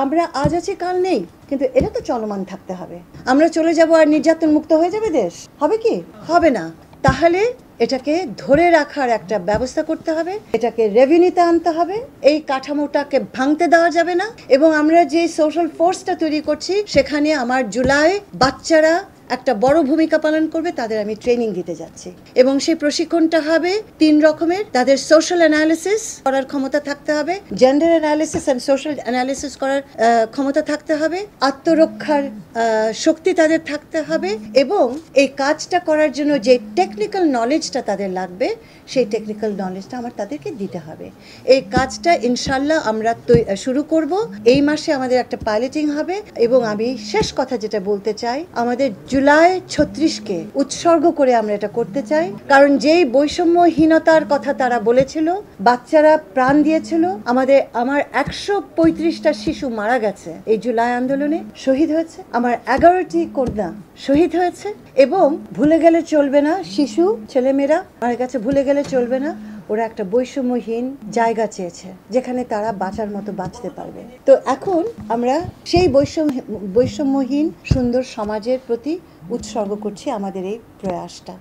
আমরা আজ আছি কাল নেই, কিন্তু এটা তো চলমান থাকতে হবে। আমরা চলে যাব আর নির্যাতন মুক্ত হয়ে যাবে দেশ? হবে কি? হবে না। তাহলে এটাকে ধরে রাখার একটা ব্যবস্থা করতে হবে, এটাকে রেভিনিউতে আনতে হবে, এই কাঠামোটাকে ভাঙতে দেওয়া যাবে না। এবং আমরা যে সোশ্যাল ফোর্সটা তৈরি করছি সেখানে আমার জুলাই বাচ্চারা একটা বড় ভূমিকা পালন করবে, তাদের আমি ট্রেনিং দিতে যাচ্ছি। এবং সেই প্রশিক্ষণটা হবে 3 রকমের। তাদের সোশ্যাল অ্যানালিসিস করার ক্ষমতা থাকতে হবে, gender analysis and social analysis করার ক্ষমতা থাকতে হবে, আত্মরক্ষার শক্তি তাদের থাকতে হবে, এবং এই কাজটা করার জন্য যে টেকনিক্যাল নলেজটা তাদের লাগবে সেই টেকনিক্যাল নলেজটা আমার তাদেরকে দিতে হবে। এই কাজটা ইনশাল্লাহ আমরা শুরু করব। এই মাসে আমাদের একটা পাইলটিং হবে। এবং আমি শেষ কথা যেটা বলতে চাই, আমাদের জুলাই 36কে উৎসর্গ করে আমরা এটা করতে চাই। কারণ যেই বৈষম্যহীনতার কথা তারা বলেছিল, বাচ্চারা প্রাণ দিয়েছিল, আমার 135টা শিশু মারা গেছে এই জুলাই আন্দোলনে, শহীদ হয়েছে। আমার 11টি কন্যা শহীদ হয়েছে। এবং ভুলে গেলে চলবে না, শিশু ছেলেমেয়েরা আমার কাছে ভুলে গেলে চলবে না। ওরা একটা বৈষম্যহীন জায়গা চেয়েছে যেখানে তারা বাঁচার মতো বাঁচতে পারবে। তো এখন আমরা সেই বৈষম্যহীন সুন্দর সমাজের প্রতি উৎসর্গ করছি আমাদের এই প্রয়াসটা।